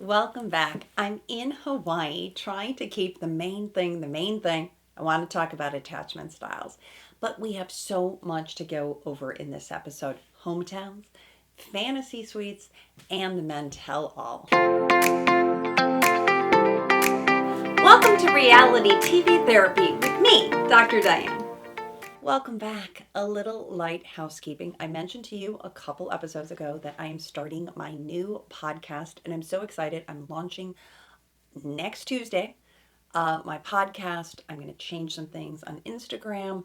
Welcome back. I'm in Hawaii trying to keep the main thing the main thing. I want to talk about attachment styles, but we have so much to go over in this episode: hometowns, fantasy suites, and the men tell all. Welcome to Reality TV Therapy with me, Dr. Diane. Welcome back. A little light housekeeping. I mentioned to you a couple episodes ago that I am starting my new podcast, and I'm so excited. I'm launching next Tuesday my podcast. I'm going to change some things on Instagram.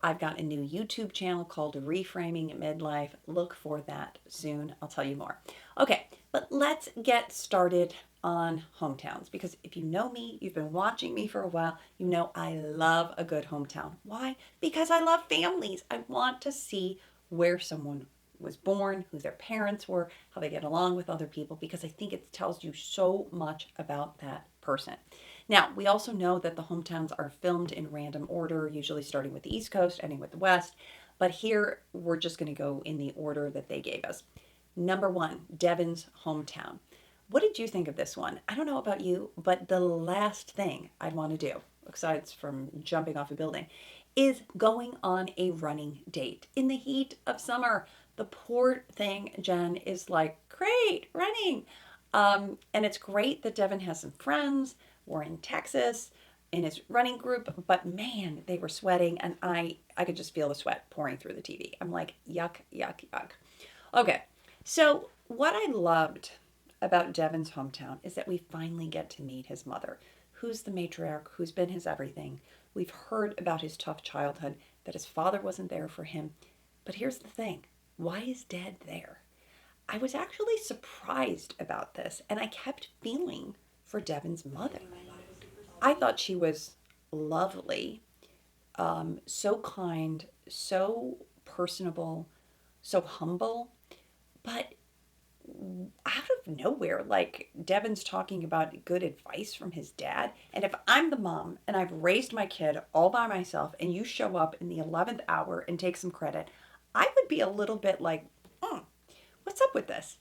I've got a new YouTube channel called Reframing Midlife. Look for that soon. I'll tell you more. Okay, but let's get started on hometowns, because if you know me, you've been watching me for a while, you know I love a good hometown. Why? Because I love families. I want to see where someone was born, who their parents were, how they get along with other people, because I think it tells you so much about that person. Now, we also know that the hometowns are filmed in random order, usually starting with the East Coast, ending with the West. But here, we're just going to go in the order that they gave us. Number one, Devin's hometown. What did you think of this one? I don't know about you, but the last thing I'd want to do, besides from jumping off a building, is going on a running date in the heat of summer. The poor thing, Jen, is like, great, running. And it's great that Devin has some friends. We're in Texas in his running group, but man, they were sweating, and I could just feel the sweat pouring through the TV. I'm like, yuck, yuck, yuck. Okay, so what I loved about Devin's hometown is that we finally get to meet his mother, who's the matriarch, who's been his everything. We've heard about his tough childhood, that his father wasn't there for him. But here's the thing: why is Dad there? I was actually surprised about this, and I kept feeling for Devin's mother. I thought she was lovely, so kind, so personable, so humble, but out of nowhere, like Devin's talking about good advice from his dad. And if I'm the mom and I've raised my kid all by myself and you show up in the 11th hour and take some credit, I would be a little bit like, what's up with this?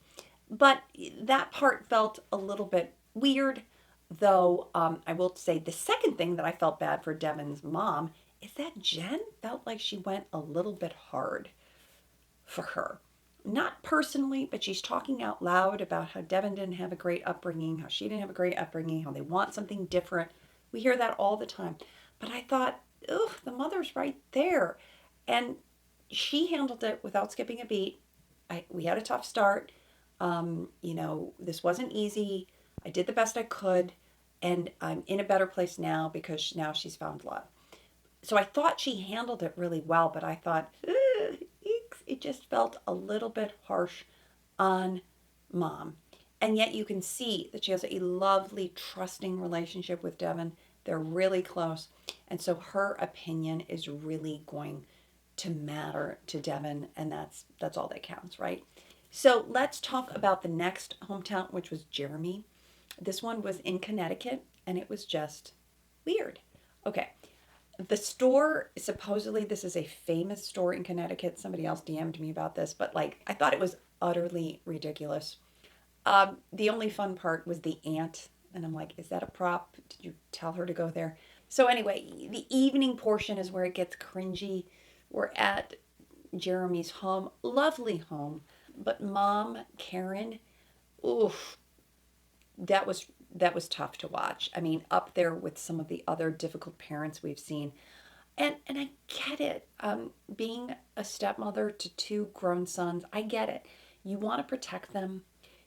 But that part felt a little bit weird, though. I will say the second thing that I felt bad for Devin's mom is that Jenn felt like she went a little bit hard for her. Not personally, but she's talking out loud about how Devin didn't have a great upbringing, how she didn't have a great upbringing, how they want something different. We hear that all the time. But I thought, ugh, the mother's right there. And she handled it without skipping a beat. We had a tough start. This wasn't easy. I did the best I could, and I'm in a better place now because now she's found love. So I thought she handled it really well, but I thought, it just felt a little bit harsh on mom. And yet you can see that she has a lovely, trusting relationship with Devin. They're really close. And so her opinion is really going to matter to Devin, and that's all that counts, right? So let's talk about the next hometown, which was Jeremy. This one was in Connecticut, and it was just weird. Okay, the store, supposedly this is a famous store in Connecticut. Somebody else DM'd me about this, but like I thought it was utterly ridiculous. The only fun part was the aunt, and I'm like, is that a prop? Did you tell her to go there? So anyway, the evening portion is where it gets cringy. We're at Jeremy's home, lovely home, but mom Karen, oof, that was tough to watch. I mean, up there with some of the other difficult parents we've seen. And I get it. Being a stepmother to two grown sons, I get it. You want to protect them.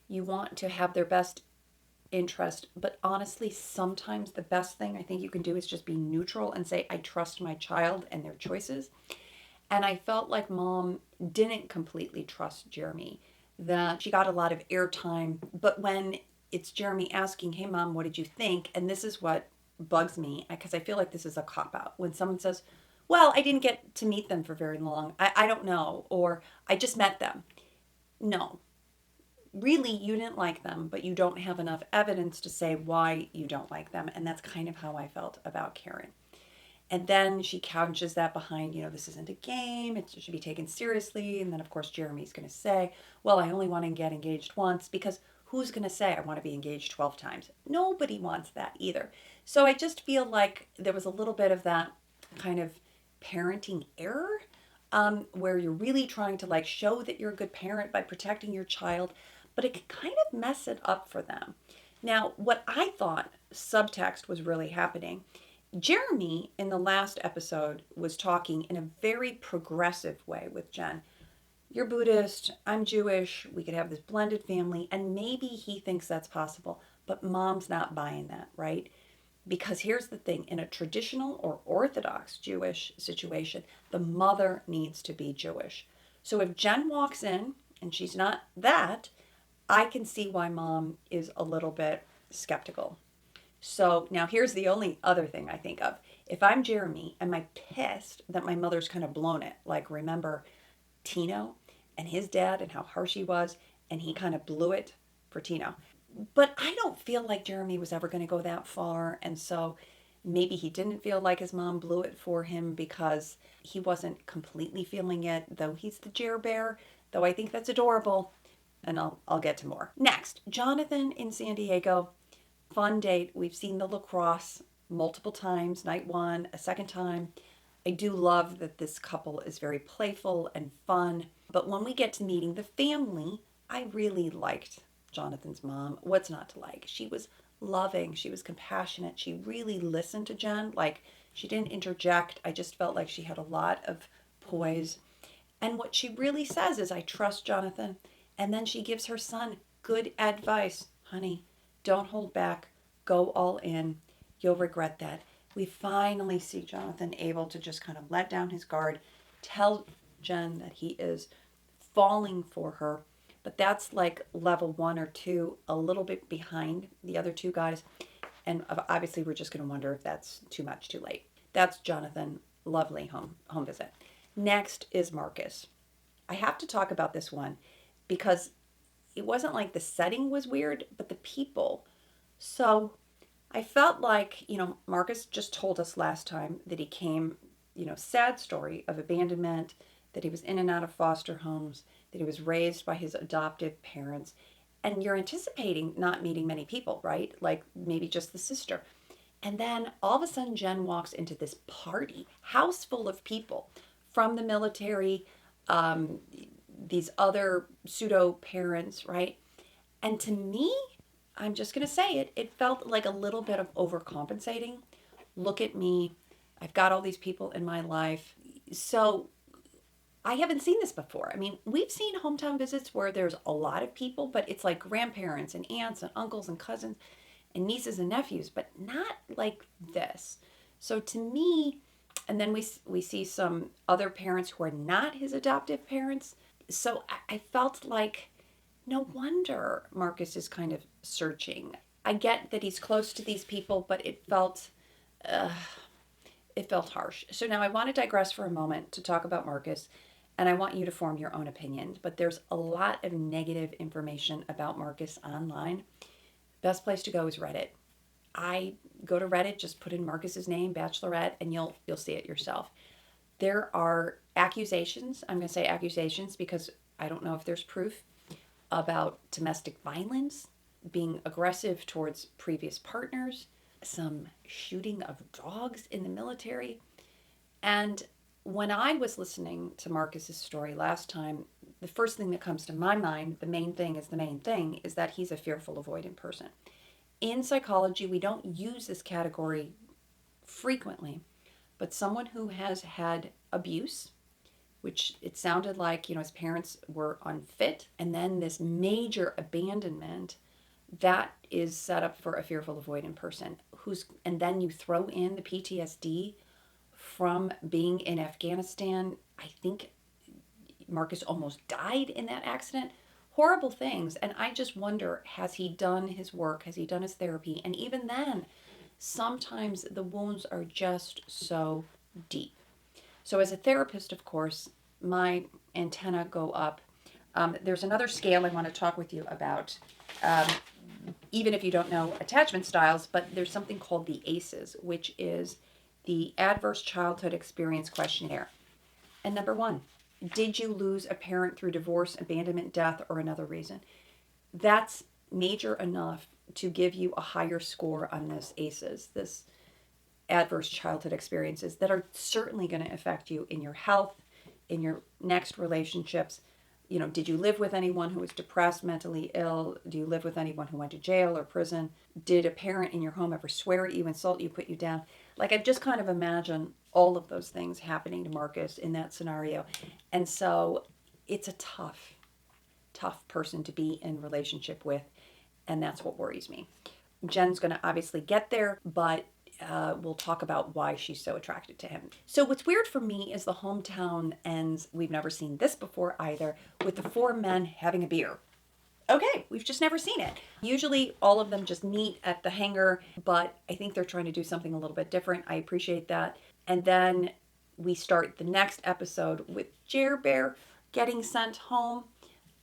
You want to have their best interest. But honestly, sometimes the best thing I think you can do is just be neutral and say, I trust my child and their choices. And I felt like mom didn't completely trust Jeremy, that she got a lot of airtime. But when it's Jeremy asking, hey, mom, what did you think? And this is what bugs me, because I feel like this is a cop out. When someone says, well, I didn't get to meet them for very long. I don't know. Or I just met them. No, really, you didn't like them, but you don't have enough evidence to say why you don't like them. And that's kind of how I felt about Karen. And then she couches that behind, this isn't a game. It should be taken seriously. And then, of course, Jeremy's going to say, well, I only want to get engaged once, because who's going to say I want to be engaged 12 times? Nobody wants that either. So I just feel like there was a little bit of that kind of parenting error, where you're really trying to like show that you're a good parent by protecting your child, but it can kind of mess it up for them. Now, what I thought subtext was really happening, Jeremy in the last episode was talking in a very progressive way with Jenn. You're Buddhist, I'm Jewish, we could have this blended family, and maybe he thinks that's possible, but mom's not buying that, right? Because here's the thing, in a traditional or Orthodox Jewish situation, the mother needs to be Jewish. So if Jenn walks in and she's not that, I can see why mom is a little bit skeptical. So now here's the only other thing I think of. If I'm Jeremy, am I pissed that my mother's kind of blown it? Like, remember Tino and his dad and how harsh he was, and he kind of blew it for Tino. But I don't feel like Jeremy was ever going to go that far. And so maybe he didn't feel like his mom blew it for him because he wasn't completely feeling it, though he's the Jer Bear, though I think that's adorable. And I'll get to more. Next, Johnathan in San Diego. Fun date. We've seen the lacrosse multiple times, night one, a second time. I do love that this couple is very playful and fun. But when we get to meeting the family, I really liked Johnathan's mom. What's not to like? She was loving. She was compassionate. She really listened to Jenn. Like, she didn't interject. I just felt like she had a lot of poise. And what she really says is, I trust Johnathan. And then she gives her son good advice. Honey, don't hold back. Go all in. You'll regret that. We finally see Johnathan able to just kind of let down his guard, tell Jenn that he is falling for her. But that's like level 1 or 2, a little bit behind the other two guys. And obviously we're just going to wonder if that's too much, too late. That's Johnathan. Lovely home visit. Next is Marcus. I have to talk about this one because it wasn't like the setting was weird, but the people. So I felt like, Marcus just told us last time that he came, sad story of abandonment, that he was in and out of foster homes, that he was raised by his adoptive parents. And you're anticipating not meeting many people, right? Like maybe just the sister. And then all of a sudden, Jenn walks into this party, house full of people from the military, these other pseudo parents, right? And to me, I'm just going to say it, it felt like a little bit of overcompensating. Look at me. I've got all these people in my life. So I haven't seen this before. I mean, we've seen hometown visits where there's a lot of people, but it's like grandparents and aunts and uncles and cousins and nieces and nephews, but not like this. So to me, and then we see some other parents who are not his adoptive parents. So I felt like no wonder Marcus is kind of searching. I get that he's close to these people, but it felt harsh. So now I want to digress for a moment to talk about Marcus, and I want you to form your own opinion. But there's a lot of negative information about Marcus online. Best place to go is Reddit. I go to Reddit, just put in Marcus's name, Bachelorette, and you'll see it yourself. There are accusations. I'm going to say accusations because I don't know if there's proof about domestic violence, being aggressive towards previous partners, some shooting of dogs in the military. And when I was listening to Marcus's story last time, the first thing that comes to my mind, the main thing, is that he's a fearful, avoidant person. In psychology, we don't use this category frequently, but someone who has had abuse, which it sounded like, his parents were unfit, and then this major abandonment, that is set up for a fearful, avoidant person and then you throw in the PTSD from being in Afghanistan. I think Marcus almost died in that accident. Horrible things. And I just wonder, has he done his work? Has he done his therapy? And even then, sometimes the wounds are just so deep. So as a therapist, of course, my antenna go up. There's another scale I want to talk with you about, even if you don't know attachment styles, but there's something called the ACEs, which is the Adverse Childhood Experience Questionnaire. And number 1, did you lose a parent through divorce, abandonment, death, or another reason? That's major enough to give you a higher score on this ACEs, this adverse childhood experiences that are certainly going to affect you in your health, in your next relationships. You know, did you live with anyone who was depressed, mentally ill? Do you live with anyone who went to jail or prison? Did a parent in your home ever swear at you, insult you, put you down? Like, I've just kind of imagined all of those things happening to Marcus in that scenario. And so it's a tough person to be in relationship with. And that's what worries me. Jen's going to obviously get there, but we'll talk about why she's so attracted to him. So what's weird for me is the hometown ends. We've never seen this before either, with the four men having a beer. Okay, we've just never seen it. Usually all of them just meet at the hangar, but I think they're trying to do something a little bit different. I appreciate that. And then we start the next episode with Jer Bear getting sent home.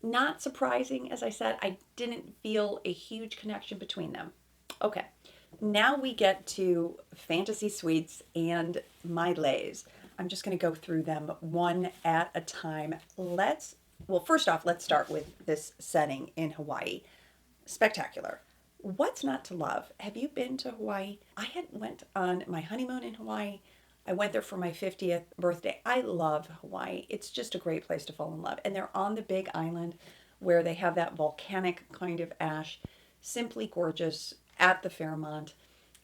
Not surprising, as I said, I didn't feel a huge connection between them. Okay, now we get to fantasy suites and my lays. I'm just going to go through them one at a time. First off, let's start with this setting in Hawaii. Spectacular. What's not to love? Have you been to Hawaii? I had went on my honeymoon in Hawaii. I went there for my 50th birthday. I love Hawaii. It's just a great place to fall in love. And they're on the big island where they have that volcanic kind of ash. Simply gorgeous at the Fairmont.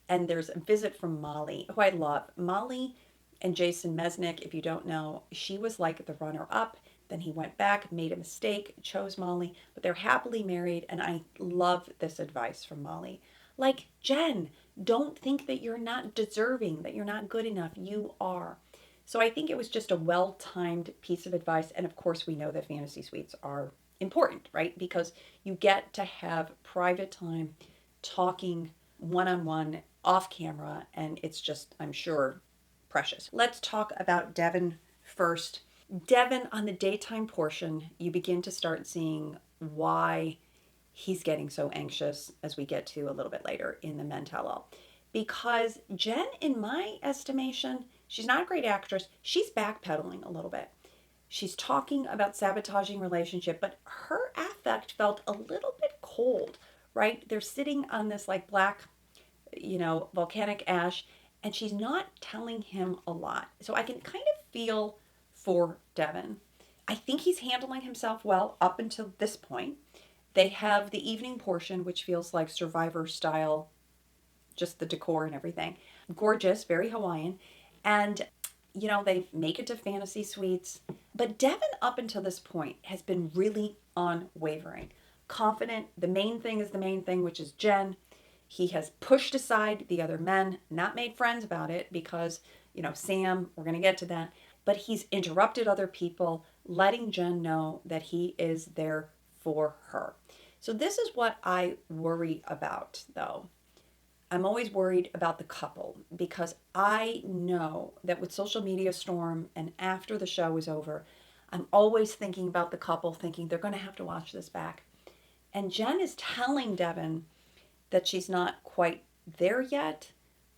And there's a visit from Molly, who I love. Molly and Jason Mesnick, if you don't know, she was like the runner-up. Then he went back, made a mistake, chose Molly, but they're happily married. And I love this advice from Molly. Like, Jen, don't think that you're not deserving, that you're not good enough. You are. So I think it was just a well-timed piece of advice. And of course, we know that fantasy suites are important, right? Because you get to have private time talking one-on-one off camera. And it's just, I'm sure, precious. Let's talk about Devin first. Devin, on the daytime portion, you begin to start seeing why he's getting so anxious, as we get to a little bit later in the men tell all. Because Jen, in my estimation, she's not a great actress. She's backpedaling a little bit. She's talking about sabotaging relationship, but her affect felt a little bit cold, right? They're sitting on this like black, volcanic ash, and she's not telling him a lot. So I can kind of feel for Devin. I think he's handling himself well up until this point. They have the evening portion, which feels like Survivor style, just the decor and everything. Gorgeous, very Hawaiian. And, they make it to fantasy suites. But Devin, up until this point, has been really unwavering. Confident. The main thing is the main thing, which is Jen. He has pushed aside the other men, not made friends about it because, Sam, we're going to get to that. But he's interrupted other people, letting Jen know that he is there for her. So this is what I worry about, though. I'm always worried about the couple because I know that with social media storm and after the show is over, I'm always thinking about the couple, thinking they're going to have to watch this back. And Jen is telling Devin that she's not quite there yet,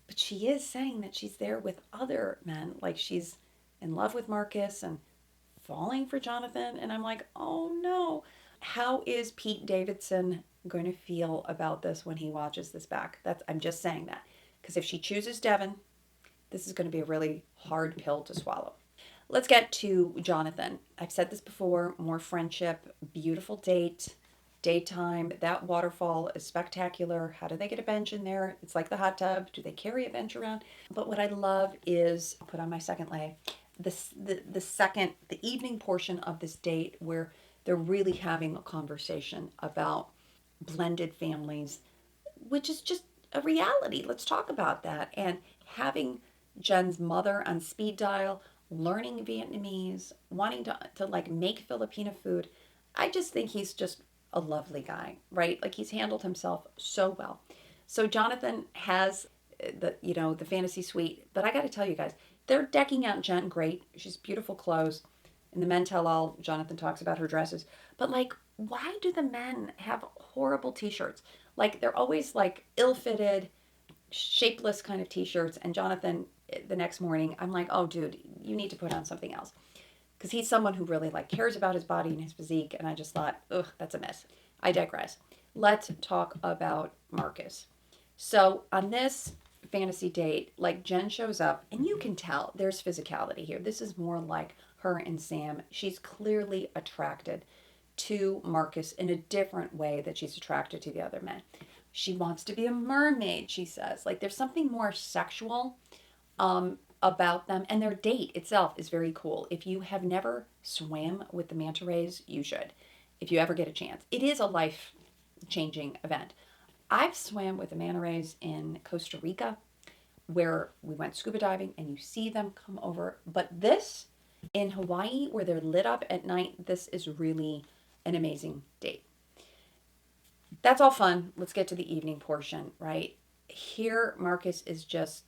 but she is saying that she's there with other men, like she's in love with Marcus and falling for Johnathan. And I'm like, oh no. How is Pete Davidson going to feel about this when he watches this back? I'm just saying that. Because if she chooses Devin, this is going to be a really hard pill to swallow. Let's get to Johnathan. I've said this before, more friendship, beautiful date, daytime. That waterfall is spectacular. How do they get a bench in there? It's like the hot tub. Do they carry a bench around? But what I love is, I'll put on my second lay, the evening portion of this date where they're really having a conversation about blended families, which is just a reality. Let's talk about that. And having Jen's mother on speed dial, learning Vietnamese, wanting to like make Filipino food. I just think he's just a lovely guy, right? Like he's handled himself so well. So Johnathan has the fantasy suite, but I got to tell you guys, they're decking out Jen great. She's beautiful clothes. In the men tell all, Johnathan talks about her dresses. But like, why do the men have horrible t-shirts? Like they're always like ill-fitted, shapeless kind of t-shirts. And Johnathan, the next morning, I'm like, oh dude, you need to put on something else. Because he's someone who really like cares about his body and his physique. And I just thought, ugh, that's a mess. I digress. Let's talk about Marcus. So on this fantasy date, like Jenn shows up, and you can tell there's physicality here. This is more like her and Sam. She's clearly attracted to Marcus in a different way that she's attracted to the other men. She wants to be a mermaid, she says. Like there's something more sexual about them, and their date itself is very cool. If you have never swam with the manta rays, you should. If you ever get a chance, it is a life changing event. I've swam with the manta rays in Costa Rica where we went scuba diving and you see them come over. But this in Hawaii where they're lit up at night, this is really an amazing date. That's all fun. Let's get to the evening portion, right? Here, Marcus is just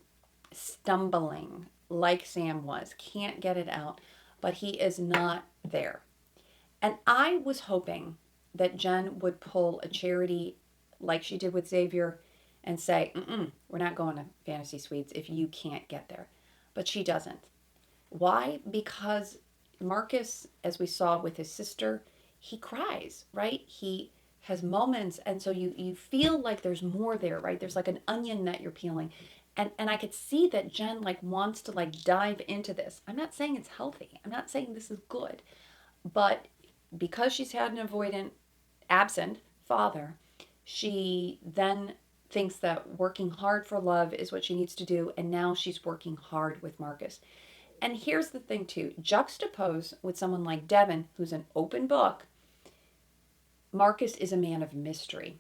stumbling like Sam was, can't get it out, but he is not there. And I was hoping that Jenn would pull a Charity like she did with Xavier and say, we're not going to Fantasy Suites if you can't get there. But she doesn't. Why? Because Marcus, as we saw with his sister, he cries, right? He has moments, and so you feel like there's more there, right? There's like an onion that you're peeling. And I could see that Jenn like wants to like dive into this. I'm not saying it's healthy. I'm not saying this is good. But because she's had an avoidant, absent father, she then thinks that working hard for love is what she needs to do, and now she's working hard with Marcus. And here's the thing too, juxtapose with someone like Devin, who's an open book. Marcus is a man of mystery.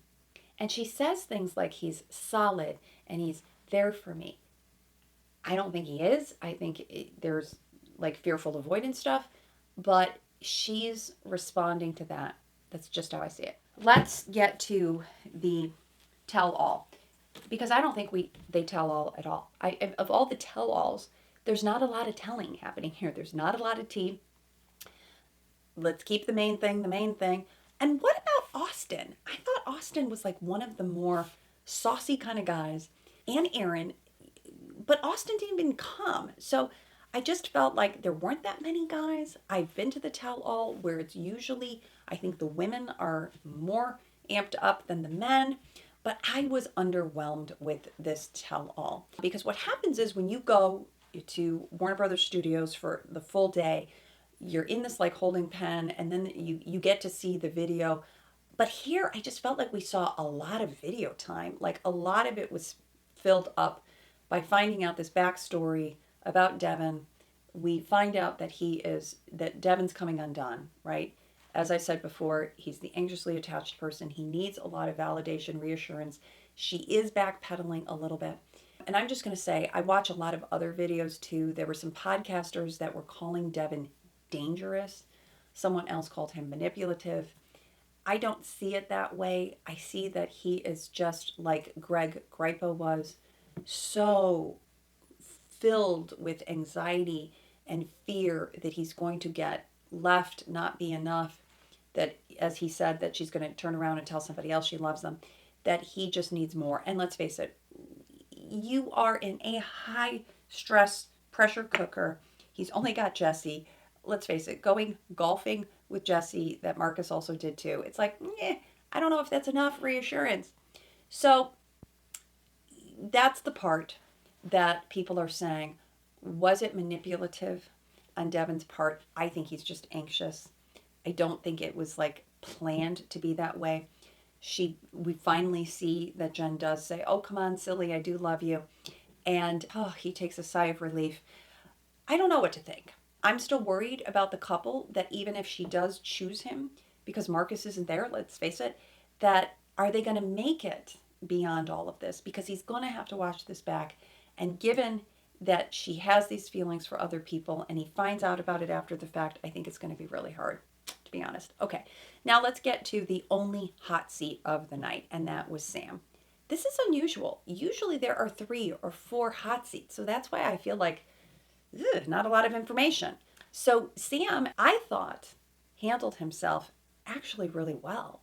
And she says things like he's solid and he's there for me. I don't think he is. I think there's like fearful avoidance stuff, but she's responding to that. That's just how I see it. Let's get to the tell all, because I don't think they tell all at all. Of all the tell alls, there's not a lot of telling happening here. There's not a lot of tea. Let's keep the main thing the main thing. And what about Austin? I thought Austin was like one of the more saucy kind of guys, and Aaron, but Austin didn't even come. So I just felt like there weren't that many guys. I've been to the tell all where it's usually, I think the women are more amped up than the men, but I was underwhelmed with this tell all. Because what happens is when you go to Warner Brothers Studios for the full day, you're in this like holding pen, and then you get to see the video. But here I just felt like we saw a lot of video time. Like a lot of it was filled up by finding out this backstory about Devin. We find out that Devin's coming undone, right? As I said before, he's the anxiously attached person. He needs a lot of validation, reassurance. She is backpedaling a little bit. And I'm just going to say, I watch a lot of other videos too. There were some podcasters that were calling Devin dangerous. Someone else called him manipulative. I don't see it that way. I see that he is just like Greg Gripo was, so filled with anxiety and fear that he's going to get left, not be enough, that, as he said, that she's going to turn around and tell somebody else she loves them, that he just needs more. And let's face it, you are in a high stress pressure cooker. He's only got Jesse. Let's face it, going golfing with Jesse, that Marcus also did too. It's like, I don't know if that's enough reassurance. So that's the part that people are saying, was it manipulative on Devin's part? I think he's just anxious. I don't think it was like planned to be that way. We finally see that Jenn does say, oh, come on, silly, I do love you. And he takes a sigh of relief. I don't know what to think. I'm still worried about the couple, that even if she does choose him, because Marcus isn't there, let's face it, that are they going to make it beyond all of this? Because he's going to have to watch this back. And given that she has these feelings for other people and he finds out about it after the fact, I think it's going to be really hard, to be honest. Okay, now let's get to the only hot seat of the night, and that was Sam. This is unusual. Usually there are 3 or 4 hot seats, so that's why I feel like not a lot of information. So Sam, I thought, handled himself actually really well.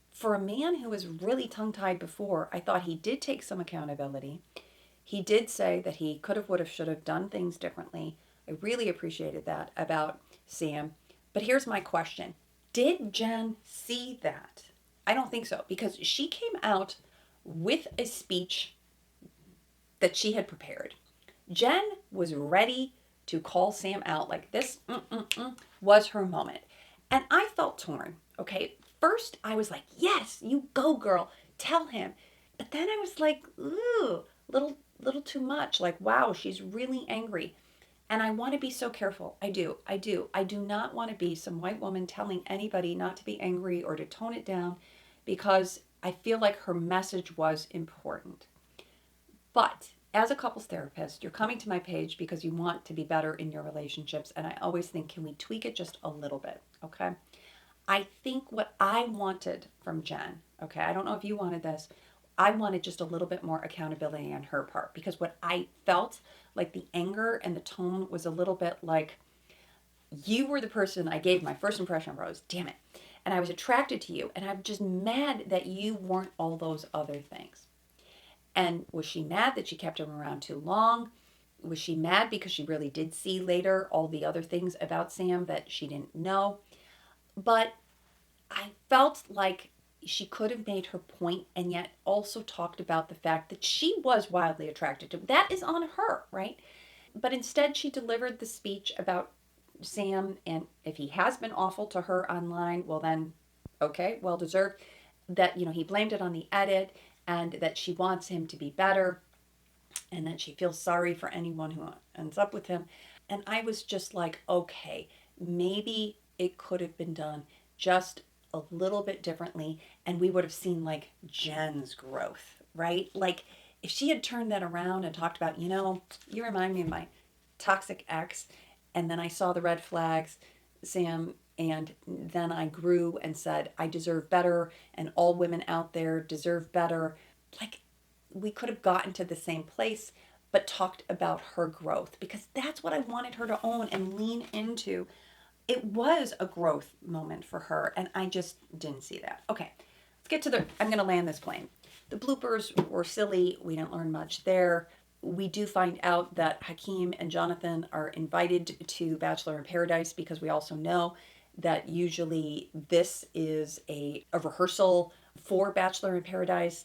For a man who was really tongue-tied before, I thought he did take some accountability. He did say that he could have, would have, should have done things differently. I really appreciated that about Sam. But here's my question. Did Jenn see that? I don't think so, because she came out with a speech that she had prepared. Jenn was ready to call Sam out. Like this was her moment. And I felt torn. Okay. First, I was like, yes, you go, girl. Tell him. But then I was like, ooh, little too much. Like, wow, she's really angry. And I want to be so careful. I do. I do. I do not want to be some white woman telling anybody not to be angry or to tone it down, because I feel like her message was important. But as a couples therapist, you're coming to my page because you want to be better in your relationships. And I always think, can we tweak it just a little bit? Okay. I think what I wanted from Jenn, okay, I don't know if you wanted this, I wanted just a little bit more accountability on her part, because what I felt like the anger and the tone was a little bit like, you were the person I gave my first impression of Rose, damn it. And I was attracted to you, and I'm just mad that you weren't all those other things. And was she mad that she kept him around too long? Was she mad because she really did see later all the other things about Sam that she didn't know? But I felt like she could have made her point and yet also talked about the fact that she was wildly attracted to him. That is on her, right? But instead, she delivered the speech about Sam, and if he has been awful to her online, well, then, okay, well deserved. That, he blamed it on the edit, and that she wants him to be better, and that she feels sorry for anyone who ends up with him. And I was just like, okay, maybe it could have been done just a little bit differently, and we would have seen like Jenn's growth, right? Like if she had turned that around and talked about, you remind me of my toxic ex, and then I saw the red flags, Sam, and then I grew and said, I deserve better, and all women out there deserve better. Like, we could have gotten to the same place, but talked about her growth, because that's what I wanted her to own and lean into. It was a growth moment for her, and I just didn't see that. Okay, let's get to I'm going to land this plane. The bloopers were silly. We didn't learn much there. We do find out that Hakeem and Johnathan are invited to Bachelor in Paradise, because we also know that usually this is a rehearsal for Bachelor in Paradise.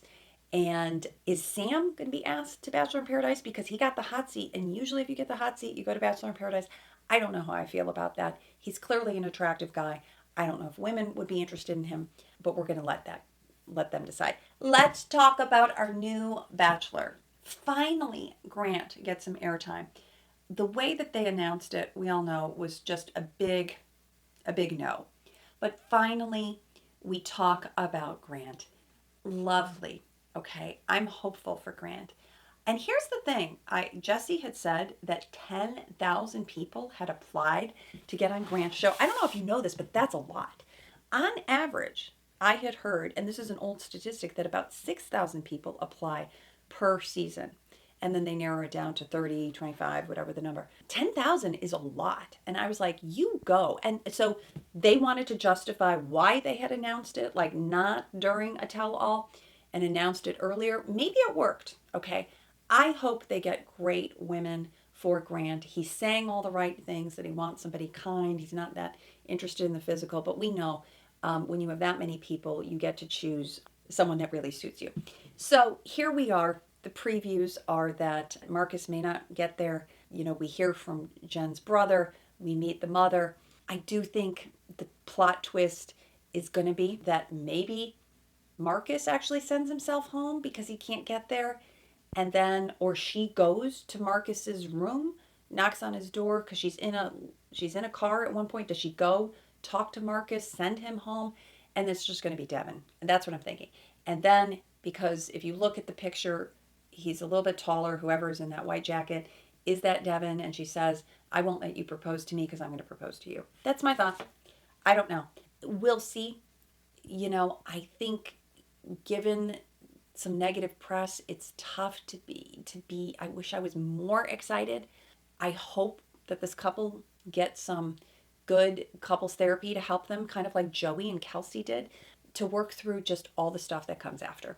And is Sam going to be asked to Bachelor in Paradise? Because he got the hot seat. And usually, if you get the hot seat, you go to Bachelor in Paradise. I don't know how I feel about that. He's clearly an attractive guy. I don't know if women would be interested in him, but we're going to let them decide. Let's talk about our new Bachelor. Finally, Grant gets some airtime. The way that they announced it, we all know, was just a big no. But finally, we talk about Grant. Lovely. Okay, I'm hopeful for Grant. And here's the thing. Jesse had said that 10,000 people had applied to get on Grant's show. I don't know if you know this, but that's a lot. On average, I had heard, and this is an old statistic, that about 6,000 people apply per season. And then they narrow it down to 30, 25, whatever the number. 10,000 is a lot. And I was like, you go. And so they wanted to justify why they had announced it, like not during a tell-all, and announced it earlier. Maybe it worked. Okay. I hope they get great women for Grant. He's saying all the right things, that he wants somebody kind. He's not that interested in the physical. But we know when you have that many people, you get to choose someone that really suits you. So here we are. The previews are that Marcus may not get there. We hear from Jen's brother. We meet the mother. I do think the plot twist is going to be that maybe Marcus actually sends himself home because he can't get there. And then, or she goes to Marcus's room, knocks on his door because she's in a car at one point. Does she go talk to Marcus, send him home? And it's just going to be Devin. And that's what I'm thinking. And then, because if you look at the picture, he's a little bit taller, whoever's in that white jacket. Is that Devin? And she says, I won't let you propose to me because I'm going to propose to you. That's my thought. I don't know. We'll see. I think given some negative press, it's tough to be. I wish I was more excited. I hope that this couple gets some good couples therapy to help them, kind of like Joey and Kelsey did, to work through just all the stuff that comes after.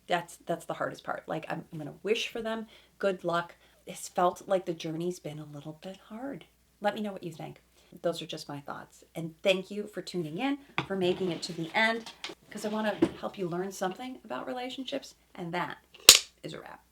That's the hardest part. Like, I'm going to wish for them good luck. It's felt like the journey's been a little bit hard. Let me know what you think. those are just my thoughts. And thank you for tuning in, for making it to the end, because I want to help you learn something about relationships, and that is a wrap.